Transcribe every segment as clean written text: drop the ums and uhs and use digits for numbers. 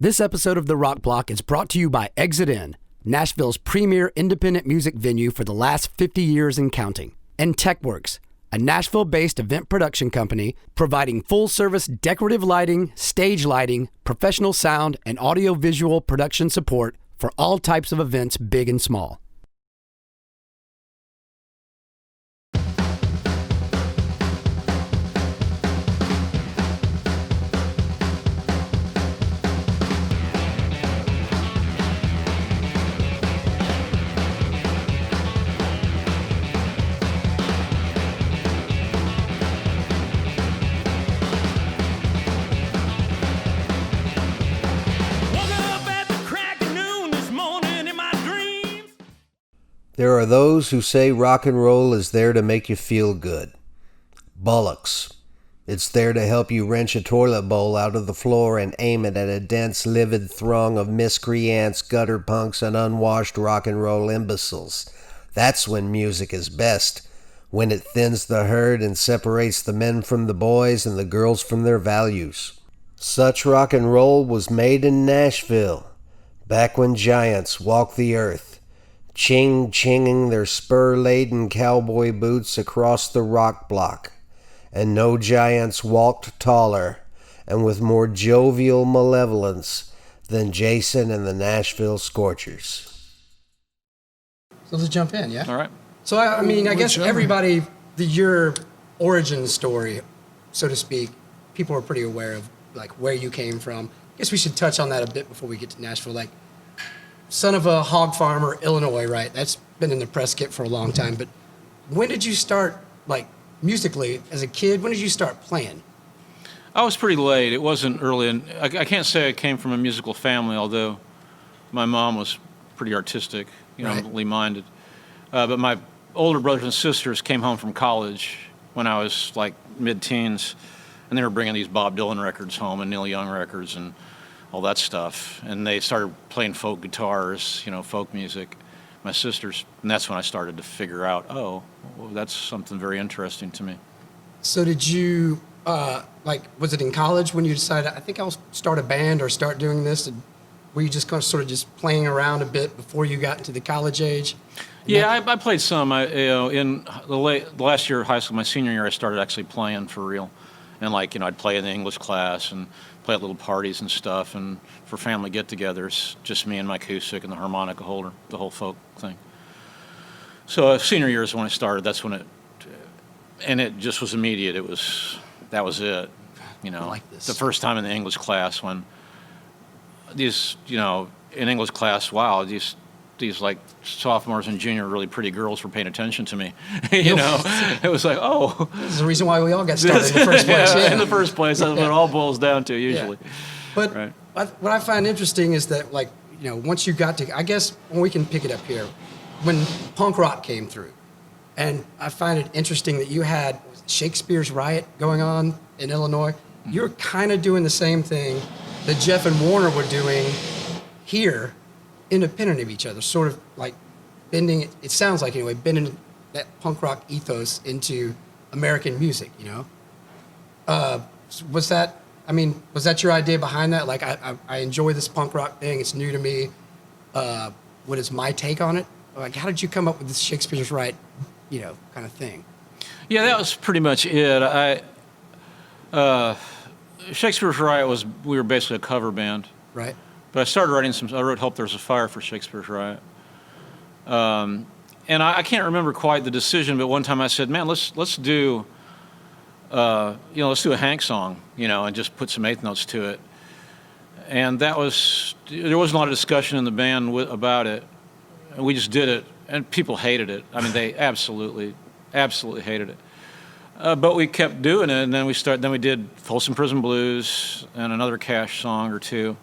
This episode of The Rock Block is brought to you by Exit In, Nashville's premier independent music venue for the last 50 years and counting, and TechWorks, a Nashville-based event production company providing full-service decorative lighting, stage lighting, professional sound, and audio-visual production support for all types of events, big and small. There are those who say rock and roll is there to make you feel good. Bollocks. It's there to help you wrench a toilet bowl out of the floor and aim it at a dense, livid throng of miscreants, gutter punks, and unwashed rock and roll imbeciles. That's when music is best. When it thins the herd and separates the men from the boys and the girls from their values. Such rock and roll was made in Nashville, back when giants walked the earth. Ching-chinging their spur-laden cowboy boots across the rock block. And no giants walked taller and with more jovial malevolence than Jason and the Nashville Scorchers. So let's jump in, yeah? All right. So, I guess everybody, your origin story, so to speak, people are pretty aware of, like, where you came from. I guess we should touch on that a bit before we get to Nashville. Like, son of a hog farmer, Illinois, right? That's been in the press kit for a long time. But when did you start, like, musically as a kid? When did you start playing? I was pretty late. It wasn't early. And I can't say I came from a musical family, although my mom was pretty artistic, right. Minded. But my older brothers and sisters came home from college when I was, like, mid-teens, and they were bringing these Bob Dylan records home and Neil Young records and all that stuff, and they started playing folk guitars, folk music, my sisters, and that's when I started to figure out, well, that's something very interesting to me. So did you, was it in college when you decided, I think I'll start a band or start doing this? And were you just kind of sort of just playing around a bit before you got into the college age? Yeah, I played some. In the last year of high school, my senior year, I started actually playing for real. And I'd play in the English class and play at little parties and stuff, and for family get-togethers, just me and my acoustic and the harmonica holder, the whole folk thing. So senior year is when I started. That's when it just was immediate. That was it. I like this. The first time in the English class when these, in English class, wow, these like sophomores and junior really pretty girls were paying attention to me. It was like, oh. This is the reason why we all got started in the first place. Yeah. In the first place, that's what it all boils down to usually. Yeah. But right. What I find interesting is that, once you got to, I guess, we can pick it up here, when punk rock came through, and I find it interesting that you had Shakespeare's Riot going on in Illinois. Mm-hmm. You're kind of doing the same thing that Jeff and Warner were doing here, independent of each other, sort of like bending that punk rock ethos into American music, Was that your idea behind that? Like, I enjoy this punk rock thing, it's new to me. What is my take on it? Like, how did you come up with this Shakespeare's Riot, kind of thing? Yeah, that was pretty much it. Shakespeare's Riot we were basically a cover band. Right. But I started I wrote Hope There's a Fire for Shakespeare's Riot. And I can't remember quite the decision, but one time I said, man, let's do a Hank song, and just put some eighth notes to it. And there wasn't a lot of discussion in the band about it. And we just did it, and people hated it. I mean, they absolutely hated it. But we kept doing it, and then we did Folsom Prison Blues and another Cash song or two.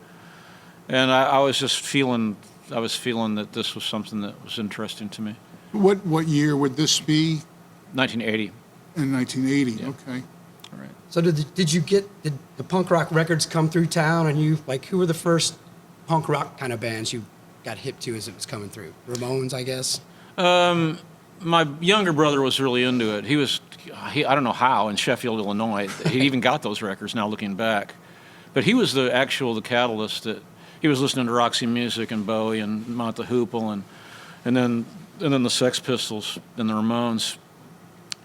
And I was feeling that this was something that was interesting to me. What year would this be? 1980. In 1980, yeah. Okay. All right. So did the punk rock records come through town, and who were the first punk rock kind of bands you got hip to as it was coming through? Ramones, I guess? My younger brother was really into it. I don't know how, in Sheffield, Illinois. He even got those records now looking back. But he was the catalyst that he was listening to Roxy Music and Bowie and Mount the Hoople and then the Sex Pistols and the Ramones,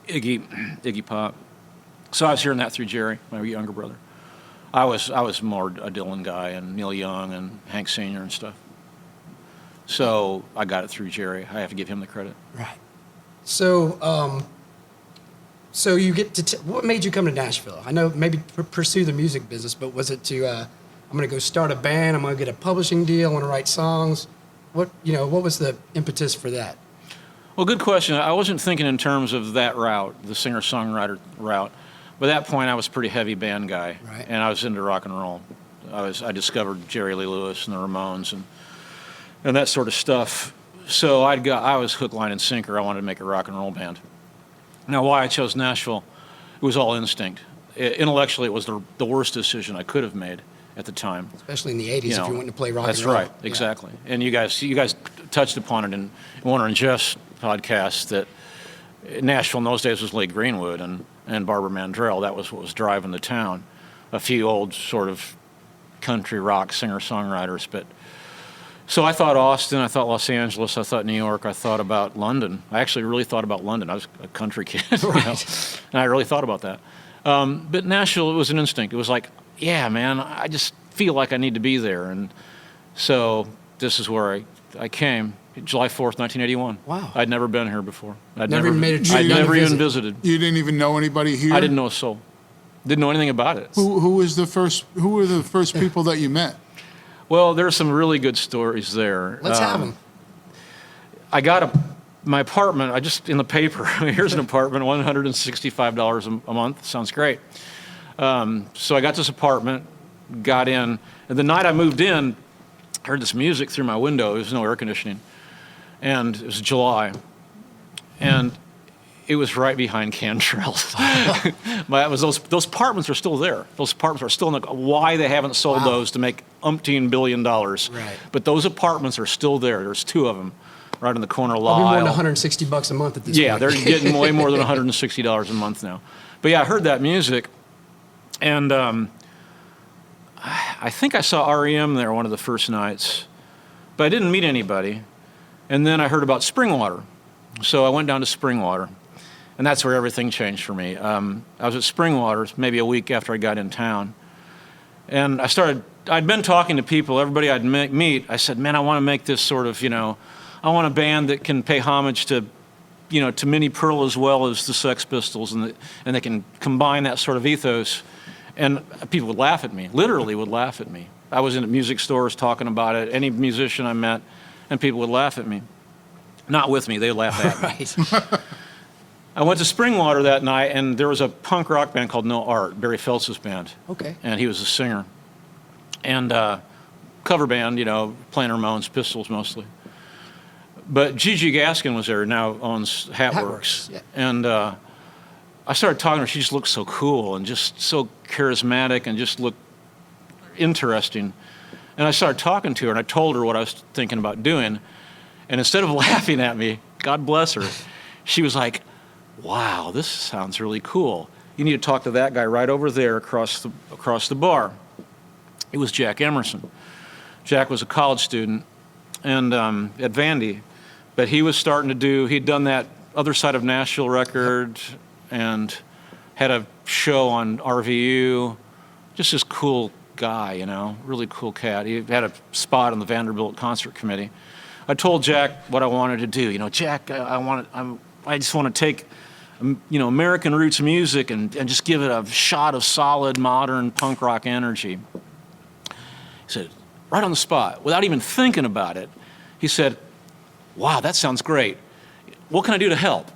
Iggy Pop. So I was hearing that through Jerry, my younger brother. I was more a Dylan guy and Neil Young and Hank Sr. and stuff. So I got it through Jerry. I have to give him the credit. Right. So, so you get to what made you come to Nashville? I know maybe pursue the music business, but was it to I'm going to go start a band, I'm going to get a publishing deal, I want to write songs? What was the impetus for that? Well, good question. I wasn't thinking in terms of that route, the singer-songwriter route. By that point, I was a pretty heavy band guy, right. And I was into rock and roll. I discovered Jerry Lee Lewis and the Ramones and that sort of stuff. So I was hook, line, and sinker. I wanted to make a rock and roll band. Now, why I chose Nashville, it was all instinct. Intellectually, it was the worst decision I could have made at the time. Especially in the 80s, if you wanted to play rock and roll. That's right, exactly. Yeah. And you guys touched upon it in Warner and Jeff's podcast that Nashville in those days was Lee Greenwood and Barbara Mandrell. That was what was driving the town. A few old sort of country rock singer-songwriters. But so I thought Austin, I thought Los Angeles, I thought New York, I thought about London. I actually really thought about London. I was a country kid, right. And I really thought about that. But Nashville, it was an instinct. It was like, yeah, man, I just feel like I need to be there. And so this is where I came, July 4th, 1981. Wow. I'd never been here before. I'd never made a trip. I'd never even visited. You didn't even know anybody here? I didn't know a soul. Didn't know anything about it. Who were the first people that you met? Well, there are some really good stories there. Let's have them. I got my apartment, in the paper, here's an apartment, $165 a month. Sounds great. So I got this apartment, got in, and the night I moved in, I heard this music through my window. There was no air conditioning. And it was July. And it was right behind Cantrell's. Those apartments are still there. Those apartments are still why they haven't sold those to make umpteen $1 billion. Right. But those apartments are still there. There's two of them right in the corner of Law Probably more Isle. than $160 a month at this Yeah, point. they're getting way more than $160 a month now. But yeah, I heard that music, and I think I saw REM there one of the first nights, but I didn't meet anybody. And then I heard about Springwater, so I went down to Springwater, and that's where everything changed for me. I was at Springwater maybe a week after I got in town, and I'd been talking to people, everybody I'd meet. I said, man, I want to make this sort of, I want a band that can pay homage to, to Minnie Pearl as well as the Sex Pistols, and they can combine that sort of ethos. And people would laugh at me, literally would laugh at me. I was in music stores talking about it, any musician I met, and people would laugh at me. Not with me, they laughed at me. Right. I went to Springwater that night, and there was a punk rock band called No Art, Barry Feltz's band. Okay. And he was a singer. And cover band, playing Ramones, Pistols mostly. But Gigi Gaskin was there, now owns Hatworks. Yeah. And I started talking to her. She just looked so cool and just so charismatic and just looked interesting. And I started talking to her, and I told her what I was thinking about doing. And instead of laughing at me, God bless her, she was like, wow, this sounds really cool. You need to talk to that guy right over there across the bar. It was Jack Emerson. Jack was a college student and at Vandy, but he was starting to he'd done that Other Side of Nashville record and had a show on RVU. Just this cool guy, really cool cat. He had a spot on the Vanderbilt concert committee. I told Jack what I wanted to do. Jack, I just want to take, American roots music and just give it a shot of solid, modern punk rock energy. He said, right on the spot, without even thinking about it, he said, wow, that sounds great. What can I do to help?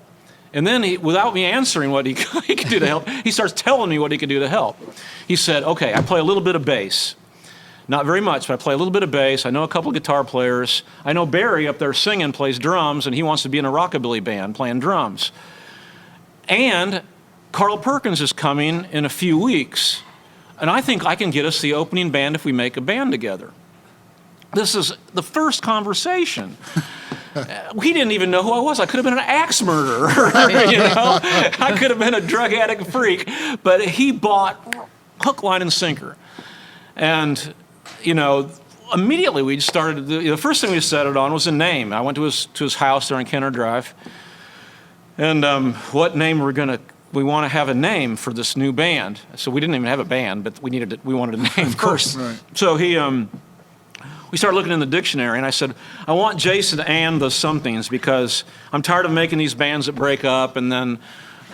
And then without me answering what he could do to help, he starts telling me what he could do to help. He said, okay, I play a little bit of bass. Not very much, but I play a little bit of bass. I know a couple of guitar players. I know Barry up there singing plays drums, and he wants to be in a rockabilly band playing drums. And Carl Perkins is coming in a few weeks, and I think I can get us the opening band if we make a band together. This is the first conversation. He didn't even know who I was. I could have been an axe murderer, I could have been a drug addict freak, but he bought hook, line, and sinker. And, immediately we started, the first thing we settled on was a name. I went to his house there on Kenner Drive. And what name we want to have a name for this new band. So we didn't even have a band, but we wanted a name first. Right. So we started looking in the dictionary, and I said, I want Jason and the somethings because I'm tired of making these bands that break up, and then,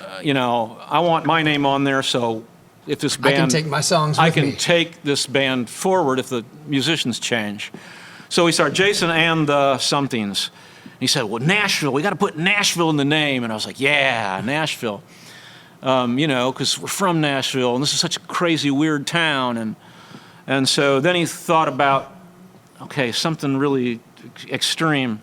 I want my name on there, so if this band... I can take my songs with I can me. take this band forward if the musicians change. So we started Jason and the somethings. He said, well, Nashville, we got to put Nashville in the name. And I was like, yeah, Nashville. Because we're from Nashville, and this is such a crazy, weird town. And so then he thought about, okay, something really extreme.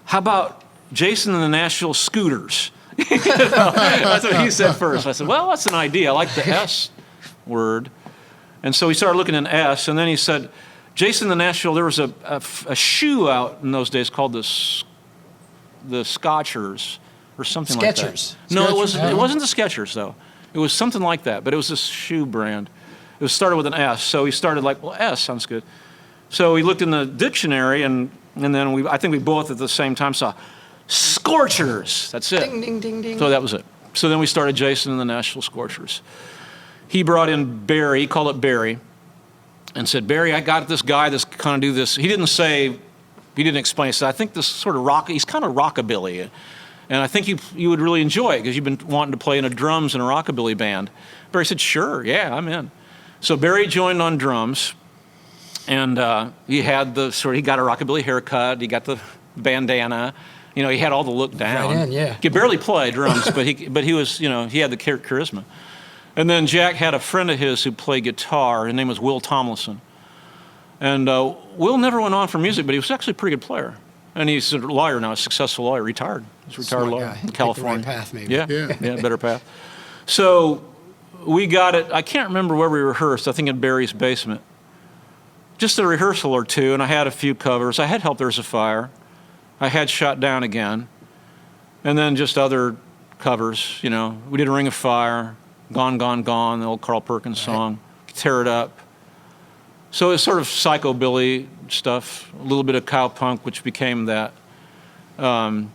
How about Jason and the Nashville Scooters? That's what he said first. I said, well, that's an idea. I like the S word. And so he started looking in S, and then he said, Jason and the Nashville, there was a shoe out in those days called the Scorchers or something like that. Skechers. No, Skechers. it wasn't the Skechers, though. It was something like that, but it was this shoe brand. It was started with an S, so he started like, well, S sounds good. So he looked in the dictionary, and then I think we both at the same time saw Scorchers. That's it. Ding, ding, ding, ding. So that was it. So then we started Jason and the Nashville Scorchers. He brought in Barry, he called it Barry, and said, Barry, I got this guy that's kind of do this. He didn't explain. He said, I think this sort of he's kind of rockabilly. And I think you would really enjoy it because you've been wanting to play in a drums in a rockabilly band. Barry said, sure, yeah, I'm in. So Barry joined on drums, and he got a rockabilly haircut, he got the bandana, he had all the look down. Right in, yeah. He could barely play drums, but he was, he had the charisma. And then Jack had a friend of his who played guitar. His name was Will Tomlinson. And Will never went on for music, but he was actually a pretty good player. And he's a lawyer now, a successful lawyer, retired. He's a retired Smart lawyer guy. in California. Take the right path, maybe. Yeah, better path. So we got it. I can't remember where we rehearsed. I think in Barry's basement. Just a rehearsal or two, and I had a few covers. I had Help There's a Fire. I had Shot Down Again. And then just other covers, We did a Ring of Fire, Gone, Gone, Gone, the old Carl Perkins song, Tear It Up. So it's sort of psychobilly stuff, a little bit of cowpunk, which became that. And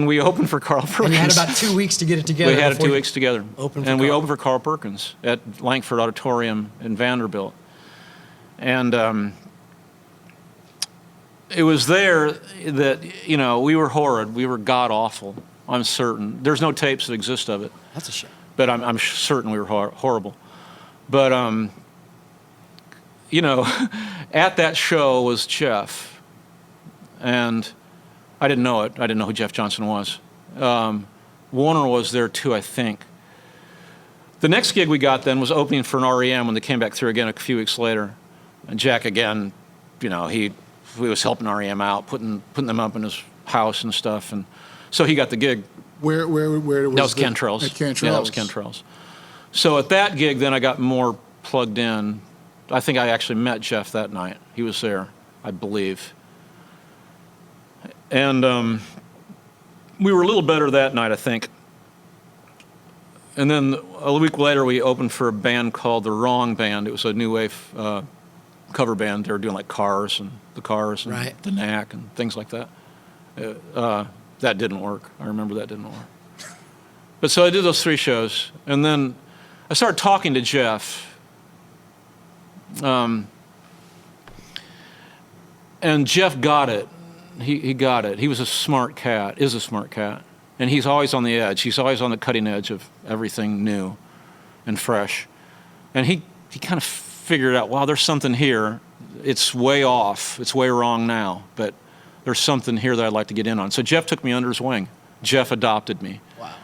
we opened for Carl Perkins. And you had about 2 weeks to get it together. We had 2 weeks together. We opened for Carl Perkins at Langford Auditorium in Vanderbilt. And it was there that, we were horrid. We were god-awful, I'm certain. There's no tapes that exist of it. That's a shame. But I'm certain we were horrible. But, at that show was Jeff. And I didn't know it. I didn't know who Jeff Johnson was. Warner was there too, I think. The next gig we got then was opening for an REM when they came back through again a few weeks later. And Jack, again, he was helping REM out, putting them up in his house and stuff. And so he got the gig. Where was that was Cantrell's. At Cantrell's. Yeah, that was Cantrell's. So at that gig, then I got more plugged in. I think I actually met Jeff that night. He was there, I believe. And we were a little better that night, I think. And then a week later, we opened for a band called The Wrong Band. It was a new wave cover band. They were doing like Cars and Right. The Knack and things like that. That didn't work. I remember that didn't work. But so I did those 3 shows, and then I started talking to Jeff. And Jeff got it. He got it. He was a smart cat, is a smart cat. And he's always on the edge. He's always on the cutting edge of everything new and fresh. And he kind of figured out, wow, there's something here. It's way off. It's way wrong now. But there's something here that I'd like to get in on. So Jeff took me under his wing. Jeff adopted me. Wow.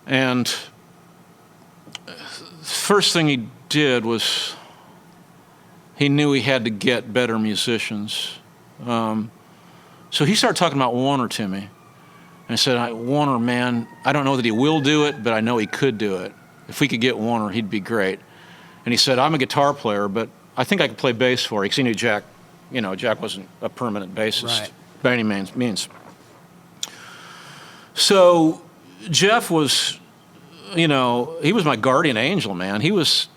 And first thing he did was he knew he had to get better musicians. So he started talking about Warner to me. And I said, Warner, man, I don't know that he will do it, but I know he could do it. If we could get Warner, he'd be great. And he said, I'm a guitar player, but I think I could play bass for you. Because he knew Jack, Jack wasn't a permanent bassist by any means. So Jeff was, he was my guardian angel, man. He was,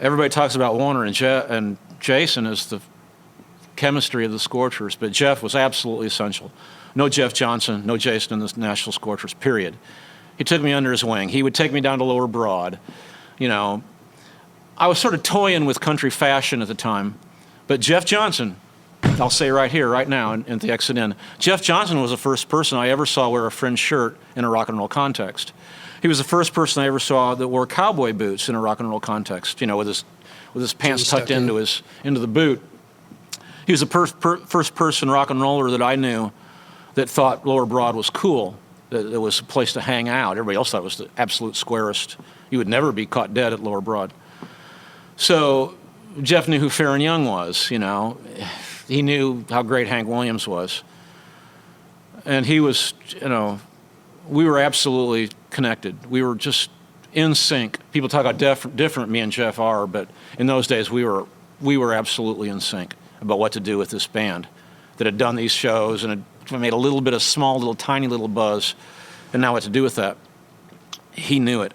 everybody talks about Warner and Jason as the chemistry of the Scorchers, but Jeff was absolutely essential. No Jeff Johnson, no Jason in the Nashville Scorchers, period. He took me under his wing. He would take me down to Lower Broad. You know, I was sort of toying with country fashion at the time, but Jeff Johnson, I'll say right here, right now, in the Exit Inn, Jeff Johnson was the first person I ever saw wear a fringed shirt in a rock and roll context. He was the first person I ever saw that wore cowboy boots in a rock and roll context, you know, with his pants tucked into the boot. He was the first person rock and roller that I knew that thought Lower Broad was cool, that it was a place to hang out. Everybody else thought it was the absolute squarest. You would never be caught dead at Lower Broad. So Jeff knew who Farron Young was, you know. He knew how great Hank Williams was. And he was, you know, we were absolutely connected. We were just in sync. People talk about different me and Jeff are, but in those days we were absolutely in sync about what to do with this band that had done these shows and had made a little bit of tiny little buzz, and now what to do with that. He knew it.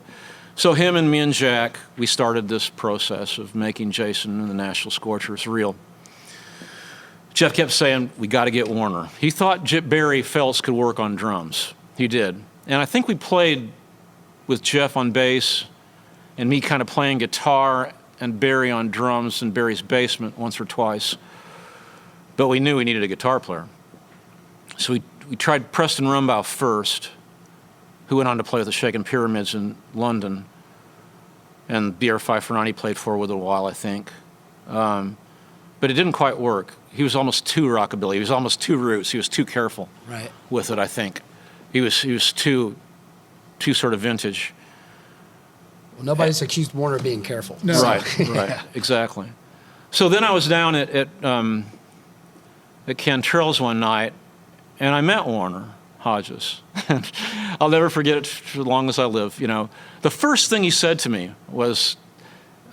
So him and me and Jack, we started this process of making Jason and the Nashville Scorchers real. Jeff kept saying, we got to get Warner. He thought Barry Feltz could work on drums. He did. And I think we played with Jeff on bass and me kind of playing guitar and Barry on drums in Barry's basement once or twice. But we knew we needed a guitar player. So we tried Preston Rumbaugh first, who went on to play with the Shaken Pyramids in London. And B.R. Fife-Ferrani played for with a while, I think. But it didn't quite work. He was almost too rockabilly. He was almost too roots. He was too careful with it, I think. He was too sort of vintage. Well, nobody's accused Warner of being careful. No. Right, exactly. So then I was down at Cantrell's one night, and I met Warner Hodges. I'll never forget it for as long as I live. You know, the first thing he said to me was,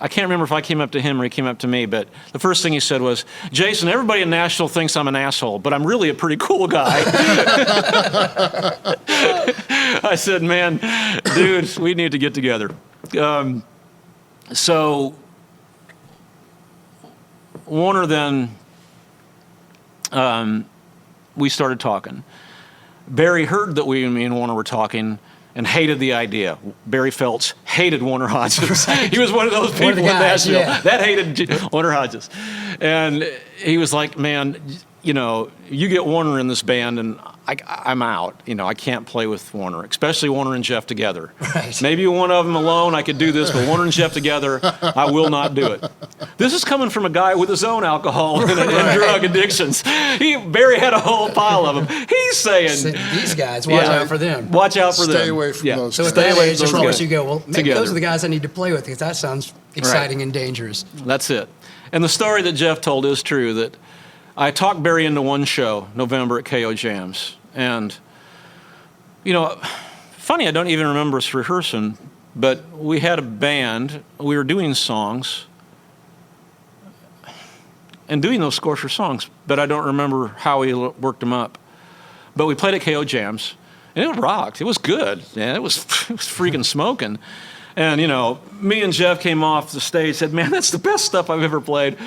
I can't remember if I came up to him or he came up to me, but the first thing he said was, Jason, everybody in Nashville thinks I'm an asshole, but I'm really a pretty cool guy. I said, man, dude, we need to get together. So Warner then, we started talking. Barry heard that me and Warner were talking and hated the idea. Barry Feltz hated Warner Hodges. He was one of those people in Nashville that hated Warner Hodges. And he was like, man, you know, you get Warner in this band and I'm out. You know, I can't play with Warner, especially Warner and Jeff together. Right. Maybe one of them alone, I could do this, but Warner and Jeff together, I will not do it. This is coming from a guy with his own alcohol and drug addictions. Barry had a whole pile of them. He's saying, these guys, watch out for them. Watch out for them. Stay away from those. So at Stay that away age, from of those course, guys. you go, well, maybe Together. those are the guys I need to play with because that sounds exciting and dangerous. That's it. And the story that Jeff told is true, that I talked Barry into one show, November at KO Jams. And, you know, funny, I don't even remember us rehearsing, but we had a band, we were doing songs, and doing those Scorcher songs, but I don't remember how we worked them up. But we played at KO Jams, and it rocked. It was good. Yeah, it was freaking smoking. And, you know, me and Jeff came off the stage and said, man, that's the best stuff I've ever played.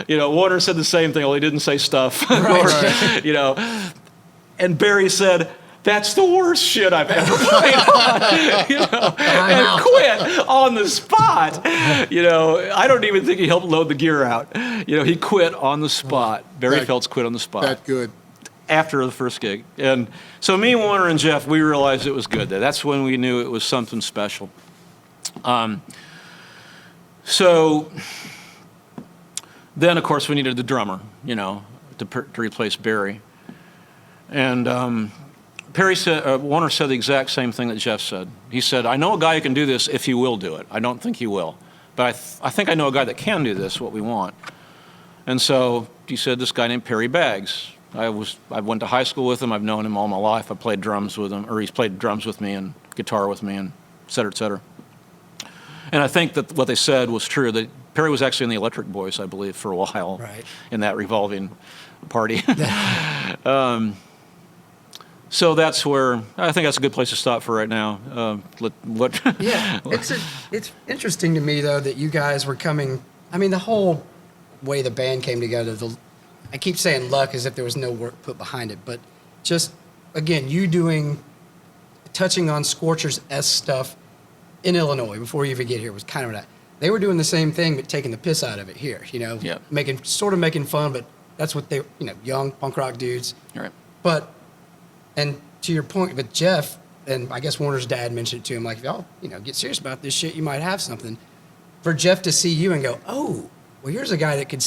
You know, Warner said the same thing, well, he didn't say stuff. Right. You know, and Barry said, that's the worst shit I've ever played on, you know, and quit on the spot. You know, I don't even think he helped load the gear out. You know, he quit on the spot. Barry Feltz quit on the spot. That good. After the first gig. And so me, Warner, and Jeff, we realized it was good. That's when we knew it was something special. So then, of course, we needed the drummer, you know, to replace Barry. And Warner said the exact same thing that Jeff said. He said, I know a guy who can do this if he will do it. I don't think he will. But I think I know a guy that can do this, what we want. And so he said, this guy named Perry Baggs. I went to high school with him. I've known him all my life. I played drums with him, or he's played drums with me and guitar with me, and et cetera, et cetera. And I think that what they said was true, that Perry was actually in the Electric Boys, I believe, for a while, So that's where I think that's a good place to stop for right now. Yeah, it's interesting to me though that you guys were coming. I mean, the whole way the band came together. I keep saying luck as if there was no work put behind it, but just again, you touching on Scorchers-esque stuff in Illinois before you even get here was kind of that. They were doing the same thing, but taking the piss out of it here. Yep. making fun, but that's what they, young punk rock dudes. Right. But, and to your point, but Jeff, and I guess Warner's dad mentioned it to him, like, if y'all, get serious about this shit, you might have something. For Jeff to see you and go, oh, well, here's a guy that could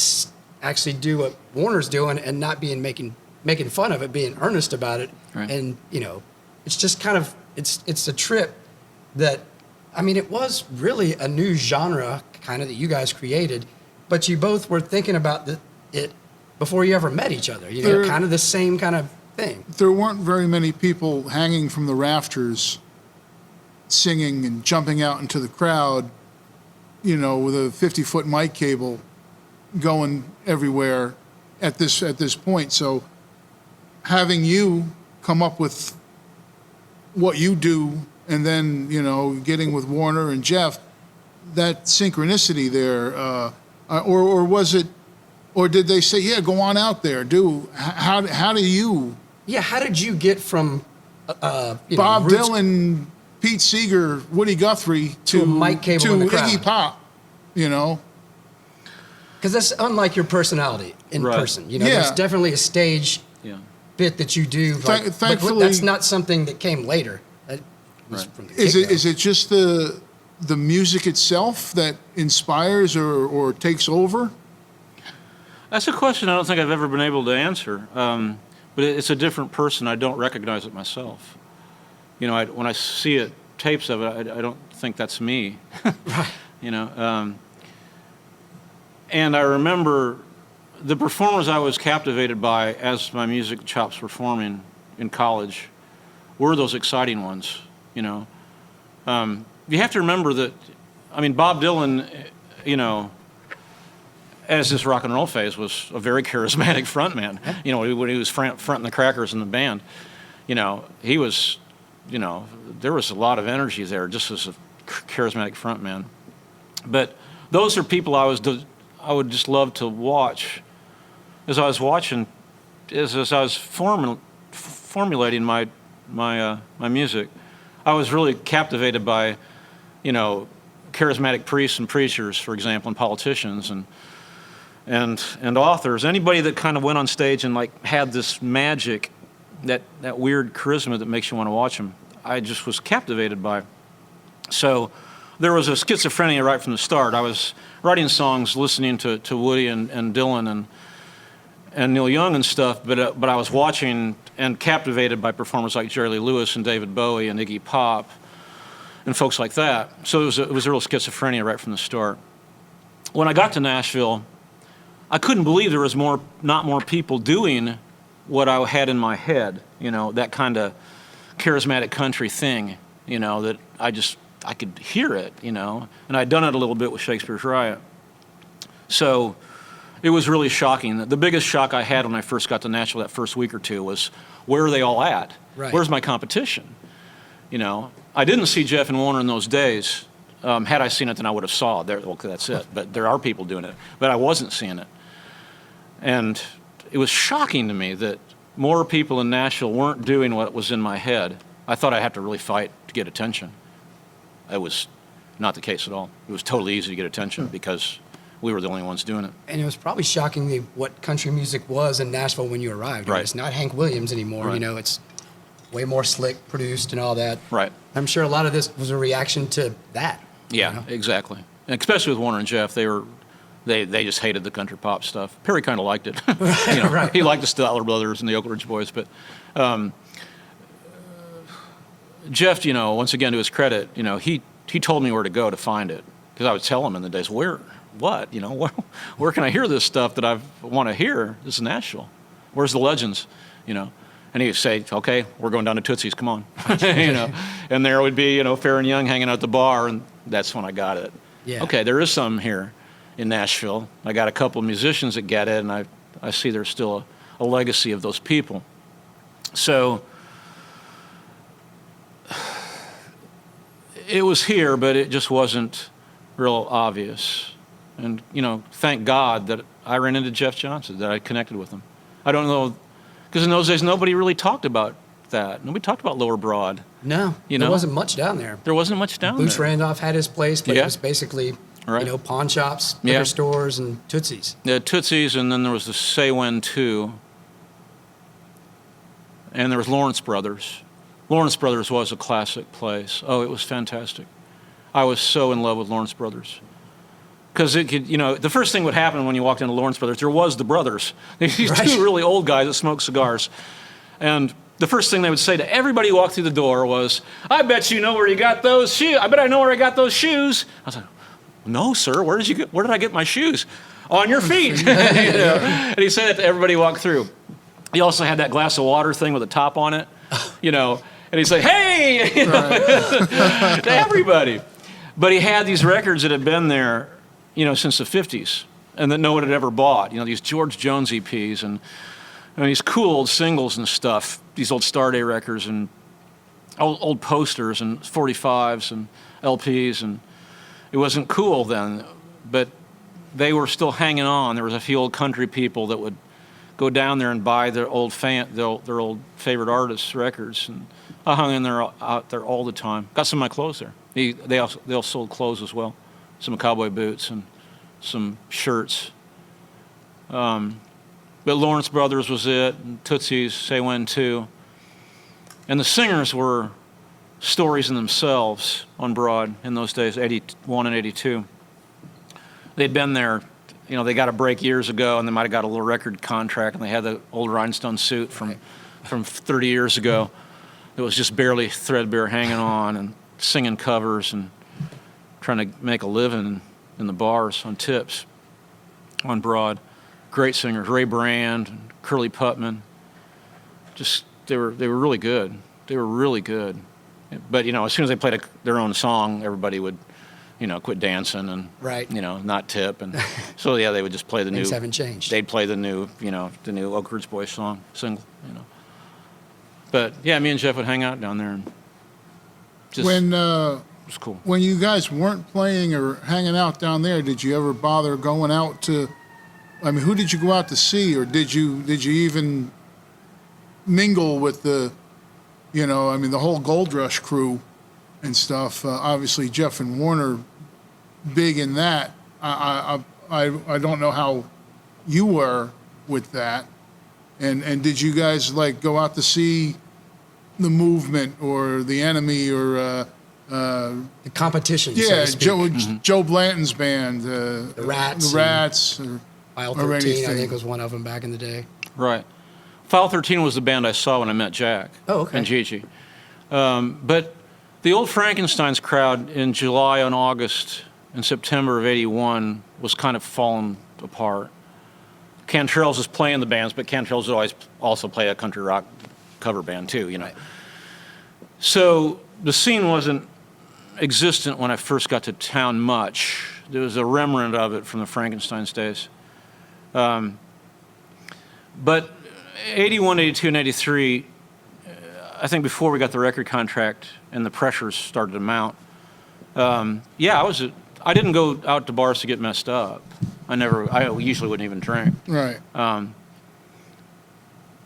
actually do what Warner's doing and not making fun of it, being earnest about it. Right. And, it's just kind of, it's a trip that, I mean, it was really a new genre kind of that you guys created, but you both were thinking about it before you ever met each other, kind of the same kind of thing. There weren't very many people hanging from the rafters, singing and jumping out into the crowd, with a 50-foot mic cable going everywhere at this point. So having you come up with what you do and then, getting with Warner and Jeff, that synchronicity there, or was it, or did they say, yeah, go on out there, how do you? Yeah, how did you get from Bob roots Dylan, Pete Seeger, Woody Guthrie to a mic cable to in the crowd? Iggy Pop, Because that's unlike your personality in Right. person. There's definitely a stage Yeah. bit that you do. But thankfully- that's not something that came later. That was Right. from the Is get-go. it just the music itself that inspires or takes over? That's a question I don't think I've ever been able to answer. But it's a different person. I don't recognize it myself. When I see tapes of it, I don't think that's me. Right. And I remember the performers I was captivated by as my music chops were forming in college were those exciting ones. You have to remember that, Bob Dylan, as this rock and roll phase, was a very charismatic frontman. When he was fronting the Crackers in the band, he was, there was a lot of energy there just as a charismatic frontman. But those are people I would just love to watch. As I was watching, as I was formulating my music, I was really captivated by, charismatic priests and preachers, for example, and politicians and authors. Anybody that kind of went on stage and had this magic, that weird charisma that makes you want to watch them, I just was captivated by. So there was a schizophrenia right from the start. I was writing songs, listening to Woody and Dylan and Neil Young and stuff, but I was watching and captivated by performers like Jerry Lee Lewis and David Bowie and Iggy Pop and folks like that. So it was a real schizophrenia right from the start. When I got to Nashville, I couldn't believe there was not more people doing what I had in my head, that kind of charismatic country thing, that I could hear it, and I'd done it a little bit with Shakespeare's Riot. So it was really shocking. The biggest shock I had when I first got to Nashville that first week or two was, where are they all at? Right. Where's my competition? I didn't see Jeff and Warner in those days. Had I seen it, then I would have saw it. Okay, that's it. But there are people doing it. But I wasn't seeing it. And it was shocking to me that more people in Nashville weren't doing what was in my head. I thought I'd have to really fight to get attention. It was not the case at all. It was totally easy to get attention because we were the only ones doing it. And it was probably shockingly what country music was in Nashville when you arrived. Right. It's not Hank Williams anymore. Right. It's way more slick produced and all that. Right. I'm sure a lot of this was a reaction to that. Yeah, exactly. And especially with Warner and Jeff, they just hated the country pop stuff. Perry kind of liked it. Right. He liked the Statler Brothers and the Oak Ridge Boys, but Jeff, once again to his credit, he told me where to go to find it, because I would tell him in the days, where can I hear this stuff that I want to hear? This is Nashville. Where's the legends? And he would say, okay, we're going down to Tootsie's, come on. And there would be, Fair and Young hanging out at the bar, and that's when I got it. Yeah. Okay, there is some here in Nashville. I got a couple of musicians that get it, and I see there's still a legacy of those people. So it was here, but it just wasn't real obvious. And, thank God that I ran into Jeff Johnson, that I connected with him. I don't know, because in those days, nobody really talked about that. Nobody talked about Lower Broad. No, there wasn't much down there. There wasn't much down Boots there. Randolph had his place, but it was basically, Right. pawn shops, liquor stores, and Tootsie's. Yeah, Tootsie's, and then there was the Say When too. And there was Lawrence Brothers. Lawrence Brothers was a classic place. Oh, it was fantastic. I was so in love with Lawrence Brothers. Because it could, the first thing would happen when you walked into Lawrence Brothers, there was the brothers. These two really old guys that smoked cigars. And the first thing they would say to everybody who walked through the door was, I bet you know where you got those shoes. I bet I know where I got those shoes. I was like, no, sir, where did I get my shoes? On your feet. And he said that to everybody who walked through. He also had that glass of water thing with a top on it, and he'd say, hey, to everybody. But he had these records that had been there, since the 50s, and that no one had ever bought. These George Jones EPs and these cool old singles and stuff, these old Starday records and old posters and 45s and LPs. And it wasn't cool then, but they were still hanging on. There was a few old country people that would go down there and buy their old favorite artists' records, and I hung in there out there all the time. Got some of my clothes there. They also sold clothes as well, some cowboy boots and some shirts. But Lawrence Brothers was it, and Tootsie's, Say When too, and the singers were stories in themselves on Broad in those days, 81 and 82. They'd been there. They got a break years ago, and they might have got a little record contract, and they had the old rhinestone suit from 30 years ago. It was just barely threadbare hanging on, and singing covers and trying to make a living in the bars on tips on Broad. Great singers, Ray Brand, and Curly Putman. Just they were really good. They were really good. But as soon as they played their own song, everybody would quit dancing and, not tip. And so, they would just play the new. Things haven't changed. They'd play the new, the new Oak Ridge Boys single. But, yeah, me and Jeff would hang out down there. And just, it was cool. When you guys weren't playing or hanging out down there, did you ever bother going out to, who did you go out to see, or did you even mingle with the whole Gold Rush crew and stuff? Obviously, Jeff and Warner, big in that. I don't know how you were with that. And did you guys go out to see the Movement or the Enemy or the competition? Yeah, so to speak. Joe Blanton's band, the Rats. The Rats. File or 13, anything. I think, was one of them back in the day. Right. File 13 was the band I saw when I met Jack. Oh, okay. And Gigi. But the old Frankenstein's crowd in July and August and September of 81 was kind of falling apart. Cantrell's was playing the bands, but Cantrell's would always also play a country rock cover band too, Right. So the scene wasn't existent when I first got to town much. There was a remnant of it from the Frankenstein's days. But 81, 82, and 83, I think before we got the record contract and the pressures started to mount, I didn't go out to bars to get messed up. I usually wouldn't even drink. Right.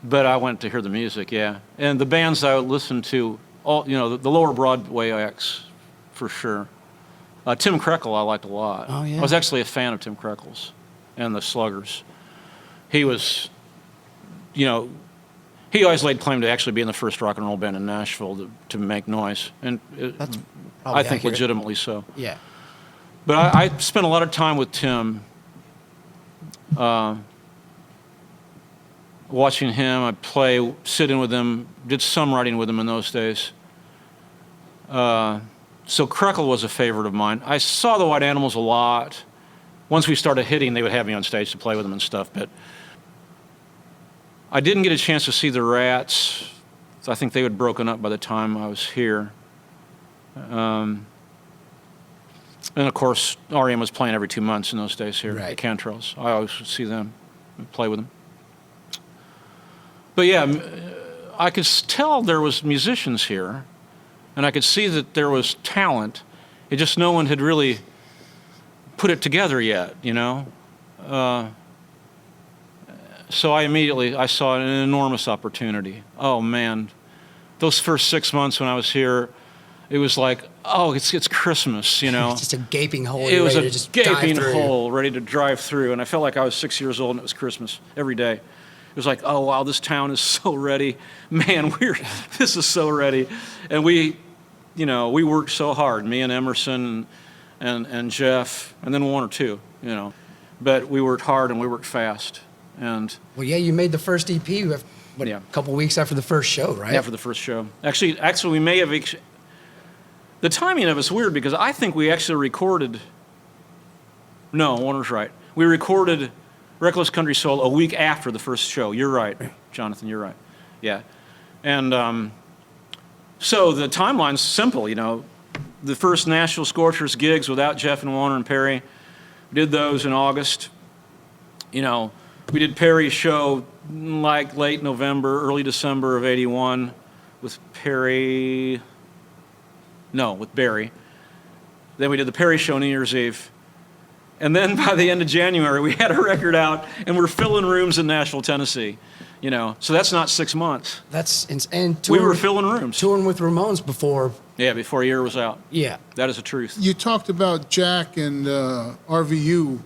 But I went to hear the music, yeah. And the bands I would listen to, the Lower Broadway acts, for sure. Tim Krekel I liked a lot. Oh, yeah. I was actually a fan of Tim Krekel's and the Sluggers. He was, he always laid claim to actually being the first rock and roll band in Nashville to make noise. And That's I think accurate. legitimately so. Yeah. But I spent a lot of time with Tim, watching him. I'd play, sit in with him, did some writing with him in those days. So Krekel was a favorite of mine. I saw the White Animals a lot. Once we started hitting, they would have me on stage to play with them and stuff. But I didn't get a chance to see the Rats. I think they had broken up by the time I was here. And of course, REM was playing every 2 months in those days here at Cantrell's. I always would see them and play with them. But yeah, I could tell there was musicians here. and I could see that there was talent. It just no one had really put it together yet, you know. So I saw an enormous opportunity. Oh man, those first 6 months when I was here, it was like, oh, it's Christmas, you know. It's just a gaping hole. It was ready a to just dive gaping through. hole ready to drive through, and I felt like I was 6 years old and it was Christmas every day. It was like, oh wow, this town is so ready, man. This is so ready, and we worked so hard. Me and Emerson, and Jeff, and then one or two, you know, but we worked hard and we worked fast. And Well, yeah, you made the first EP a couple weeks after the first show, right? after the first show, actually, we may have. The timing of it's weird because I think we actually recorded. No, Warner's right. We recorded Reckless Country Soul a week after the first show. You're right, Jonathan. You're right. Yeah, and so the timeline's simple. You know, the first Nashville Scorchers gigs without Jeff and Warner and Perry, we did those in August. You know, we did Perry's show like late November, early December of '81 with Perry. No, with Barry. Then we did the Perry show New Year's Eve. And then by the end of January, we had a record out, and we're filling rooms in Nashville, Tennessee. You know, so that's not 6 months. That's and We were filling rooms. touring with Ramones before. Yeah, before a year was out. Yeah, That is the truth. You talked about Jack and RVU.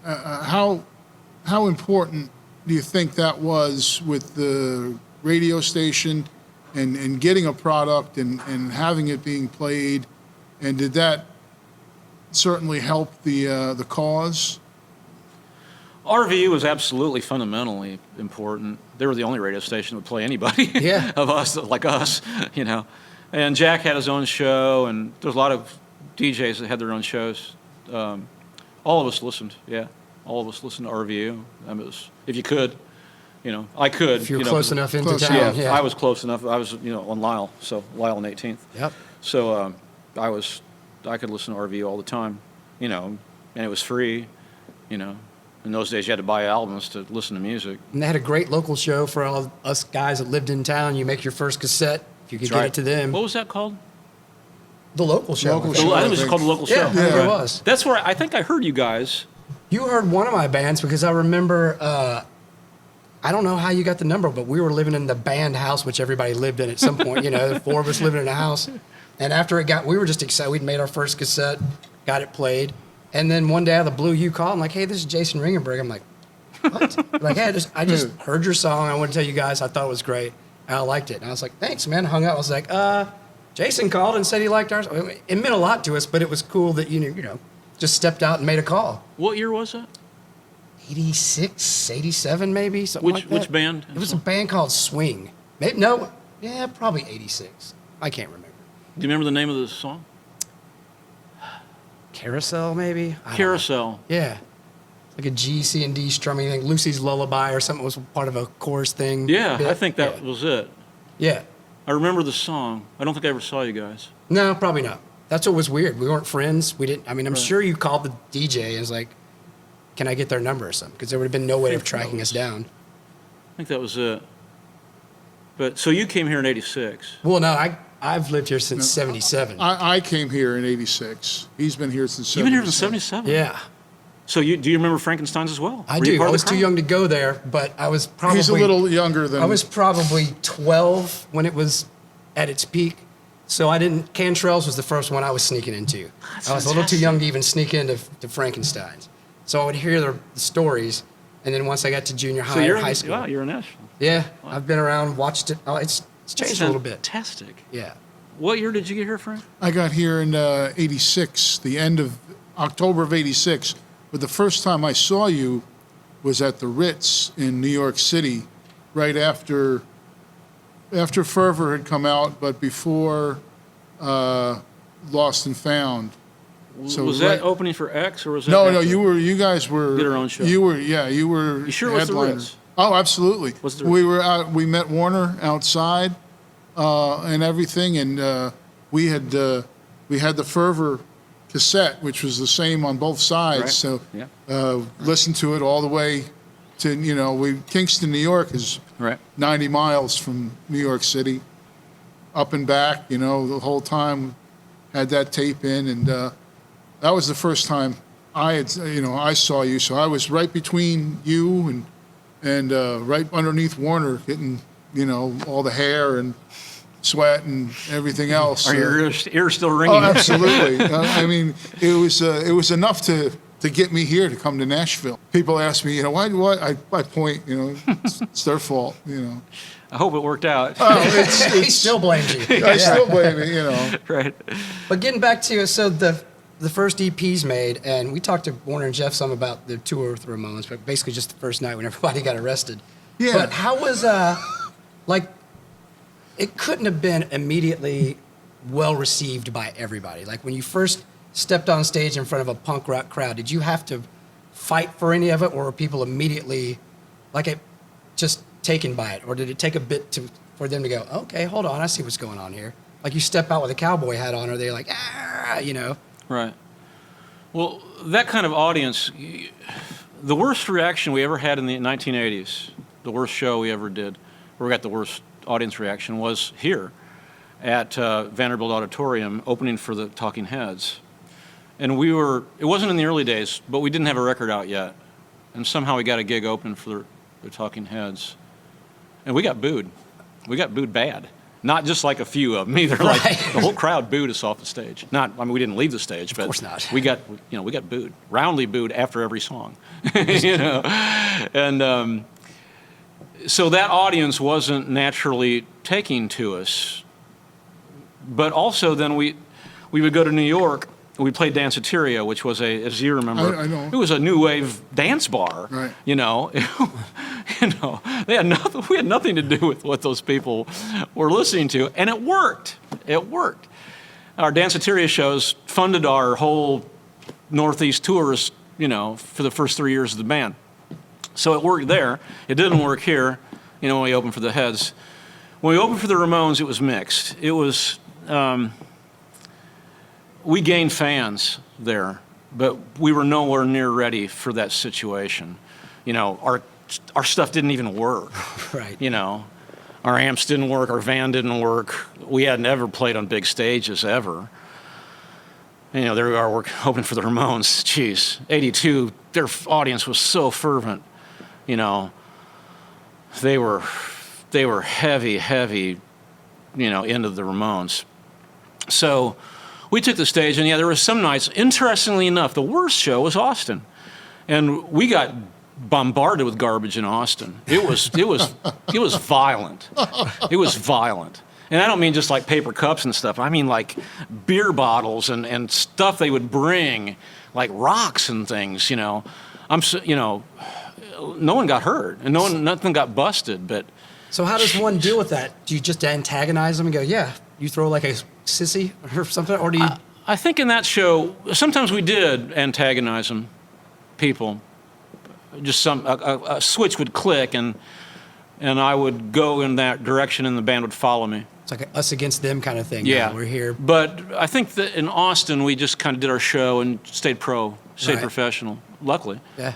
How important do you think that was with the radio station and getting a product and having it being played? And did that certainly help the cause? RVU was absolutely fundamentally important. They were the only radio station that would play anybody Yeah. of us, like us, you know. And Jack had his own show, and there's a lot of DJs that had their own shows. All of us listened, yeah. All of us listened to RVU. I mean, it was, if you could, you know, I could. if you're you know, close enough into Close town. enough. Yeah, I was close enough. I was, you know, on Lyle, so Lyle and 18th. Yep. So I could listen to RVU all the time, you know, and it was free, you know. In those days, you had to buy albums to listen to music. And they had a great local show for all us guys that lived in town. You make your first cassette if you could get it to them. What was that called? The local show. Local I think. show. I think it was just called the local Yeah, show. yeah, it was. That's where I think I heard you guys. You heard one of my bands because I remember. I don't know how you got the number, but we were living in the band house, which everybody lived in at some point. You know, the four of us living in a house. And after we were just excited. We'd made our first cassette, got it played, and then one day out of the blue, you called. I'm like, "Hey, this is Jason Ringenberg." I'm like, "What?" Like, "Hey, I just heard your song. I want to tell you guys I thought it was great. And I liked it." And I was like, "Thanks, man." Hung up. I was like, Jason called and said he liked ours." I mean, it meant a lot to us, but it was cool that you know, just stepped out and made a call. What year was that? 86, 87 maybe, something like that. Which band? It was a band called Swing. Maybe, no, yeah, probably 86. I can't remember. Do you remember the name of the song? Carousel, maybe? I don't know. Carousel. Yeah. Like a G, C, and D strumming thing. Lucy's Lullaby or something was part of a chorus thing. Yeah, bit. I think that was it. Yeah. I remember the song. I don't think I ever saw you guys. No, probably not. That's what was weird. We weren't friends. We didn't, I mean, I'm sure you called the DJ and was like, "Can I get their number or something?" Because there would have been no way of tracking us down. I think that was it. But so you came here in '86. Well, no, I've lived here since 77. I came here in '86. He's been here since. You've been here since '77. Yeah. So do you remember Frankenstein's as well? I Were you do. part I of was the too crowd? young to go there, but I was probably... He's a little younger than. I was probably 12 when it was at its peak. So Cantrell's was the first one I was sneaking into. I was a little too young to even sneak into Frankenstein's. So I would hear the stories, and then once I got to junior high or high school... Wow, you're in Nashville. Yeah, I've been around, watched it. Oh, it's changed a little bit. Fantastic. Yeah. What year did you get here, Frank? I got here in '86, the end of October of '86. But the first time I saw you was at the Ritz in New York City, right after Fervor had come out, but before Lost and Found. So was that opening for X or was that? No, after? you guys were. Did our own show. You were. You sure it was the headliners. Ritz? Oh, absolutely. Was the We were out. We met Warner outside, and everything, and we had the Fervor cassette, which was the same on both sides. Right. So Yeah. listened to it all the way to Kingston, New York is Right. 90 miles from New York City. up and back, the whole time. Had that tape in, and that was the first time I saw you. So I was right between you and right underneath Warner, getting, all the hair and sweat and everything else. Are your ears still ringing? Oh, absolutely. I mean, it was enough to get me here to come to Nashville. People ask me, why? I point, it's their fault, I hope it worked out. Oh, He still blames you. I still blame it, Right. But getting back to so the first EP's made, and we talked to Warner and Jeff some about the tour with the Ramones, but basically just the first night when everybody got arrested. Yeah. But how was it couldn't have been immediately well received by everybody. Like when you first stepped on stage in front of a punk rock crowd, did you have to fight for any of it, or were people immediately just taken by it, or did it take a bit for them to go, okay, hold on, I see what's going on here? Like you step out with a cowboy hat on, or they're like, Right. Well, that kind of audience, the worst reaction we ever had in the 1980s, the worst show we ever did, where we got the worst audience reaction, was here at Vanderbilt Auditorium, opening for the Talking Heads. And it wasn't in the early days, but we didn't have a record out yet. And somehow we got a gig open for the Talking Heads. And we got booed. We got booed bad. Not just like a few of them either. Like the whole crowd booed us off the stage. We didn't leave the stage, but of course not. we got booed, roundly booed after every song. And so that audience wasn't naturally taking to us. But also then we would go to New York. We played Danceteria, which was as you remember, I know. it was a new wave dance bar. Right. We had nothing to do with what those people were listening to, and it worked. It worked. Our Danceteria shows funded our whole Northeast tours, for the first 3 years of the band. So it worked there. It didn't work here, when we opened for the Heads. When we opened for the Ramones, it was mixed. It was. We gained fans there, but we were nowhere near ready for that situation. Our stuff didn't even work. right. Our amps didn't work, our van didn't work. We hadn't ever played on big stages ever. There we are, we're opening for the Ramones. Jeez, 82, their audience was so fervent. They were heavy, into the Ramones. So we took the stage, and there were some nights, interestingly enough, the worst show was Austin. And we got bombarded with garbage in Austin. It was violent. It was violent. And I don't mean just like paper cups and stuff. I mean like beer bottles and stuff they would bring, like rocks and things, no one got hurt and nothing got busted, but. So how does one deal with that? Do you just antagonize them and go, yeah, you throw like a sissy or something? Or do you? I think in that show, sometimes we did antagonize them, people. Just a switch would click and I would go in that direction and the band would follow me. It's like a us against them kind of thing. Yeah. We're here. But I think that in Austin, we just kind of did our show and stayed Right. professional, luckily. Yeah.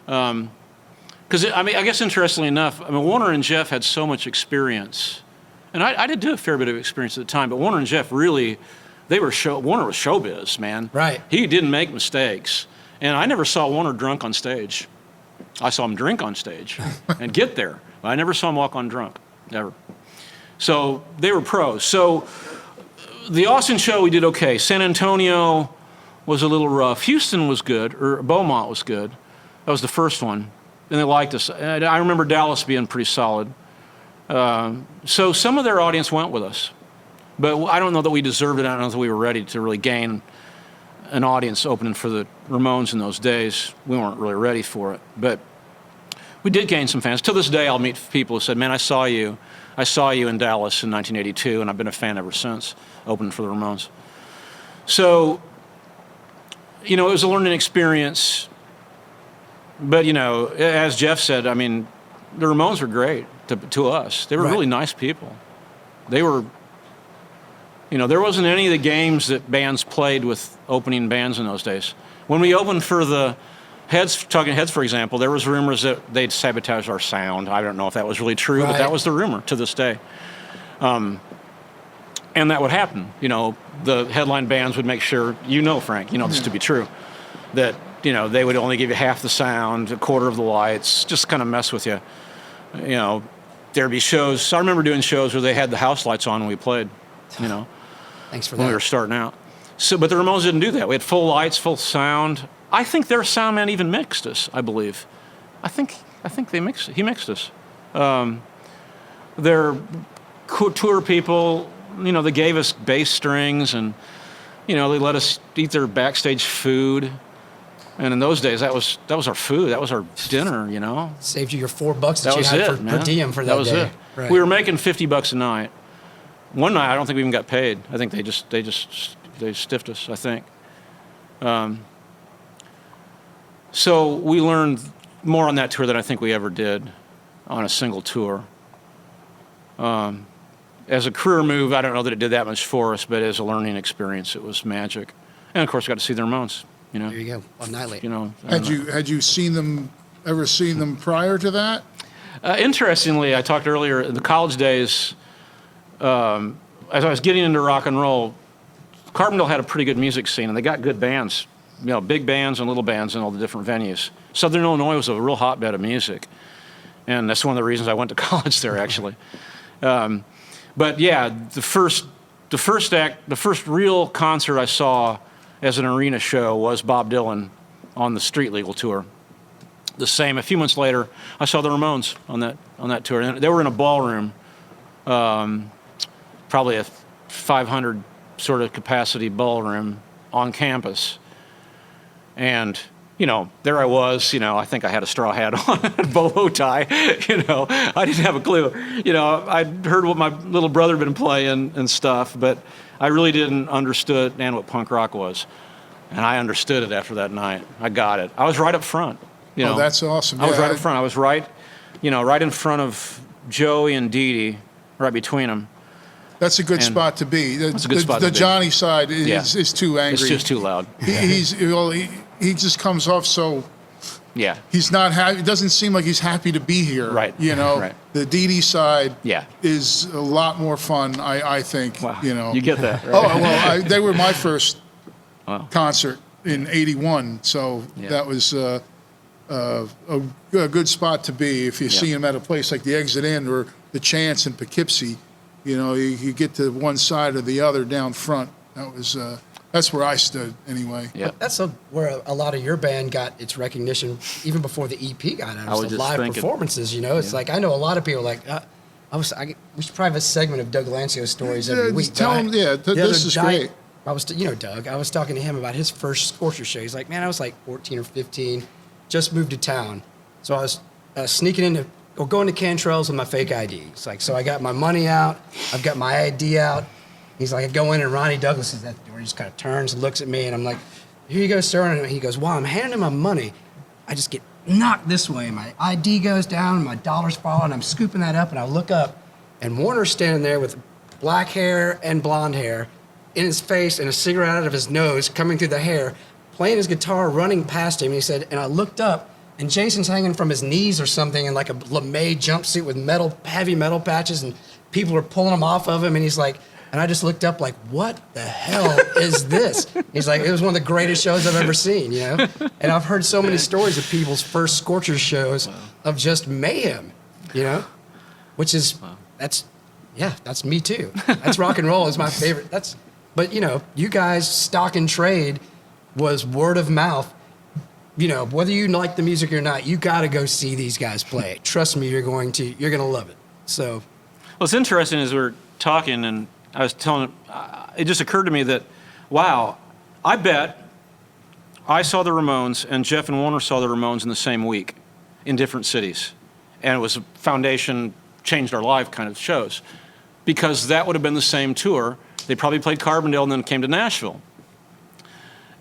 Because, I guess interestingly enough, Warner and Jeff had so much experience. And I did do a fair bit of experience at the time, but Warner and Jeff really, Warner was showbiz, man. Right. He didn't make mistakes. And I never saw Warner drunk on stage. I saw him drink on stage and get there. But I never saw him walk on drunk, ever. So they were pros. So the Austin show, we did okay. San Antonio was a little rough. Houston was good, or Beaumont was good. That was the first one. And they liked us. And I remember Dallas being pretty solid. So some of their audience went with us. But I don't know that we deserved it. I don't know that we were ready to really gain an audience opening for the Ramones in those days. We weren't really ready for it. But we did gain some fans. To this day, I'll meet people who said, man, I saw you in Dallas in 1982, and I've been a fan ever since, opening for the Ramones. So, it was a learning experience. But, as Jeff said, the Ramones were great to us. They were really nice people. They were, there wasn't any of the games that bands played with opening bands in those days. When we opened for the Talking Heads, for example, there was rumors that they'd sabotage our sound. I don't know if that was really true, but that was the rumor to this day. And that would happen. You know, the headline bands would make sure, Frank, this to be true, that, they would only give you half the sound, a quarter of the lights, just kind of mess with you. There'd be shows. I remember doing shows where they had the house lights on when we played, Thanks for when that. we were starting out. So, but the Ramones didn't do that. We had full lights, full sound. I think their sound man even mixed us, I believe. I think he mixed us. Their tour people, they gave us bass strings and, they let us eat their backstage food. And in those days, that was our food. That was our dinner, Saved you your $4 That you was had it, for man. per diem for that was day. it. Right. We were making $50 a night. One night, I don't think we even got paid. I think they stiffed us, I think. So we learned more on that tour than I think we ever did on a single tour. As a career move, I don't know that it did that much for us, but as a learning experience, it was magic. And of course, we got to see the Ramones. There you go. On Nightly. Had you seen them prior to that? Interestingly, I talked earlier in the college days. As I was getting into rock and roll, Carbondale had a pretty good music scene, and they got good bands, big bands and little bands in all the different venues. Southern Illinois was a real hotbed of music, and that's one of the reasons I went to college there, actually. But yeah, the first real concert I saw as an arena show was Bob Dylan on the Street Legal tour. A few months later, I saw the Ramones on that tour, and they were in a ballroom, probably a 500 sort of capacity ballroom on campus, and there I was, I think I had a straw hat on, bolo tie, I didn't have a clue. I'd heard what my little brother had been playing and stuff, but I really didn't understand what punk rock was. And I understood it after that night. I got it. I was right up front. Oh, that's awesome. I was right up front. I was right in front of Joey and Dee Dee, right between them. That's a good spot to be. That's a good spot to the be. Johnny side is too angry. It's just too loud. He just comes off so. Yeah. He's not happy. It doesn't seem like he's happy to be here. Right. Right. The Dee Dee side Yeah. is a lot more fun, I think. Wow. You get that. Right? Oh, well, they were my first Wow. concert in '81, so Yeah. that was a good spot to be. If you see him at a place like the Exit Inn or the Chance in Poughkeepsie, you get to one side or the other down front. That's where I stood anyway. Yeah. That's where a lot of your band got its recognition even before the EP got out. I was The just live thinking. performances, It's like, I know a lot of people are like, we should probably have a segment of Doug Lancio's stories every Yeah, week. just tell but him, the this other is night, great. I was, Doug, I was talking to him about his first Scorcher show. He's like, man, I was like 14 or 15, just moved to town. So I was going to Cantrell's with my fake ID. It's like, so I got my money out, I've got my ID out. He's like, I go in and Ronnie Douglas is at the door. He just kind of turns and looks at me, and I'm like, here you go, sir. And he goes, while I'm handing him my money, I just get knocked this way. My ID goes down, and my dollars fall, and I'm scooping that up, and I look up, and Warner's standing there with black hair and blonde hair in his face and a cigarette out of his nose coming through the hair, playing his guitar, running past him. And he said, and I looked up, and Jason's hanging from his knees or something in like a lame jumpsuit with heavy metal patches, and people are pulling him off of him, and he's like, and I just looked up like, what the hell is this? He's like, it was one of the greatest shows I've ever seen, And I've heard so many stories of people's first Scorchers shows of just mayhem, which is, that's me too. That's rock and roll is my favorite. But you guys, stock and trade was word of mouth. Whether you like the music or not, you got to go see these guys play. Trust me, you're going to love it. So, What's interesting is we're talking, and I was telling him, it just occurred to me that, wow, I bet I saw the Ramones and Jeff and Warner saw the Ramones in the same week in different cities. And it was a foundation, changed our life kind of shows. Because that would have been the same tour. They probably played Carbondale and then came to Nashville.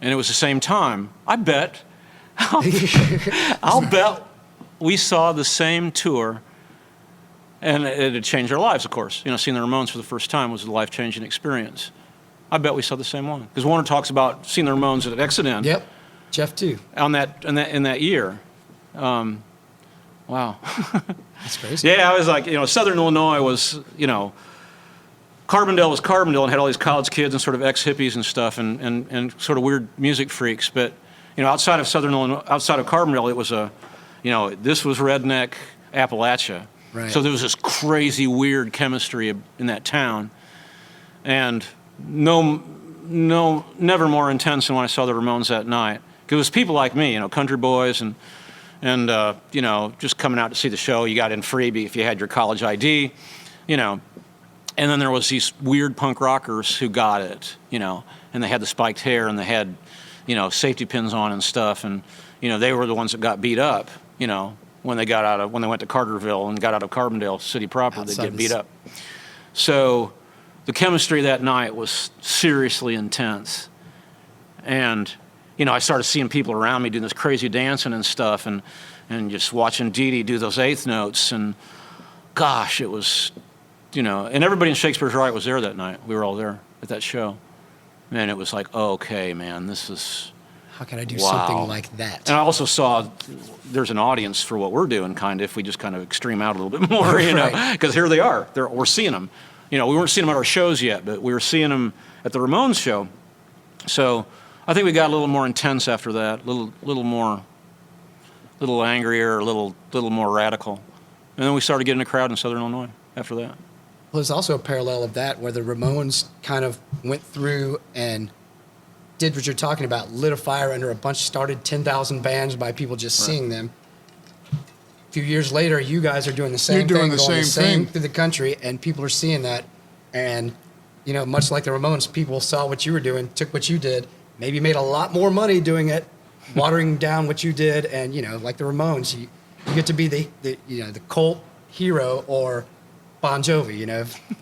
And it was the same time. I'll bet we saw the same tour. And it had changed our lives, of course. Seeing the Ramones for the first time was a life-changing experience. I bet we saw the same one. Because Warner talks about seeing the Ramones at Exit Inn. Yep, Jeff too. In that year. Wow. That's crazy. Yeah, I was like, Southern Illinois was, Carbondale was Carbondale and had all these college kids and sort of ex-hippies and stuff and sort of weird music freaks. But, outside of Southern Illinois, outside of Carbondale, it was this was redneck Appalachia. Right. So there was this crazy, weird chemistry in that town. And never more intense than when I saw the Ramones that night. Because it was people like me, country boys and just coming out to see the show. You got in freebie if you had your college ID, And then there was these weird punk rockers who got it, and they had the spiked hair and they had, safety pins on and stuff. And, they were the ones that got beat up, when they went to Carterville and got out of Carbondale city proper, they'd get beat up. So the chemistry that night was seriously intense. And, I started seeing people around me doing this crazy dancing and stuff and just watching Dee Dee do those eighth notes. And gosh, it was, and everybody in Shakespeare's Right was there that night. We were all there at that show. And it was like, okay, man, this is... How can I do wow. something like that? And I also saw there's an audience for what we're doing, kind of, if we just kind of extreme out a little bit more, because here they are. We're seeing them. We weren't seeing them at our shows yet, but we were seeing them at the Ramones show. So I think we got a little more intense after that, little angrier, a little more radical. And then we started getting a crowd in Southern Illinois after that. Well, there's also a parallel of that where the Ramones kind of went through and did what you're talking about, lit a fire under a bunch, started 10,000 bands by people just seeing them. A few years later, you guys are doing the same thing, going the same thing through the country, and people are seeing that. And, much like the Ramones, people saw what you were doing, took what you did, maybe made a lot more money doing it, watering down what you did, and, like the Ramones, you get to be the cult hero or Bon Jovi,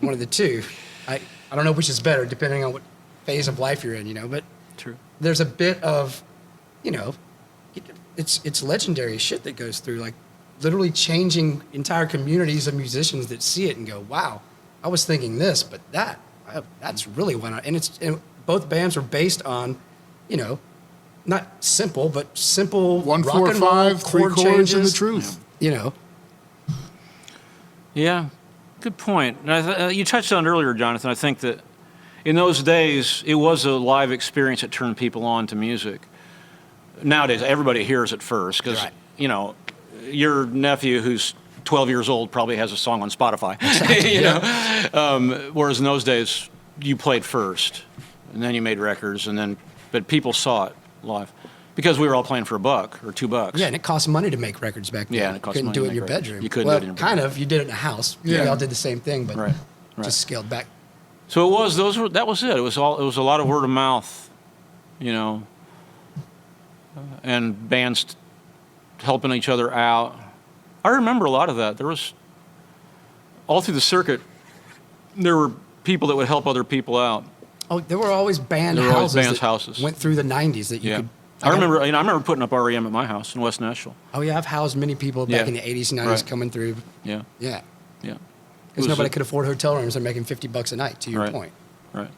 one of the two. I don't know which is better, depending on what phase of life you're in, but True. There's a bit of, it's legendary shit that goes through, like literally changing entire communities of musicians that see it and go, wow, I was thinking this, but that's really went on. And both bands were based on, not simple, but simple 1, rock 4, and roll, 5, 3 chord chords changes, and the truth. Yeah, good point. And you touched on it earlier, Jonathan. I think that in those days, it was a live experience that turned people on to music. Nowadays, everybody hears it first because, Right. Your nephew who's 12 years old probably has a song on Spotify. Whereas in those days, you played first, and then you made records, but people saw it live because we were all playing for $1 or $2. Yeah, and it cost money to make records back then. Yeah, and it cost couldn't money do to it in your make records. bedroom. You couldn't well, do it in your kind bedroom. of. You did it in a house. Yeah. We all did the same thing, but Right. just scaled back. So that was it. It was a lot of word of mouth, and bands helping each other out. I remember a lot of that. There was all through the circuit. There were people that would help other people out. Oh, there were always band There were always houses bands' that houses. went through the 90s that you Yeah, could. I remember putting up REM at my house in West Nashville. Oh yeah, I've housed many people back Yeah. in the 80s and 90s Right. coming through. Yeah, Yeah, yeah. because nobody could afford hotel rooms. They're making $50 a night. To your Right. point. Right.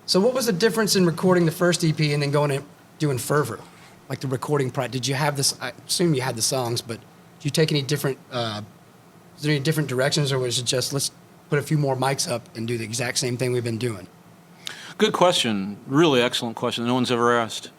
So what was the difference in recording the first EP and then going and doing Fervor, like the recording? Did you have this? I assume you had the songs, but did you take any different? Is there any different directions, or was it just let's put a few more mics up and do the exact same thing we've been doing? Good question. Really excellent question. No one's ever asked.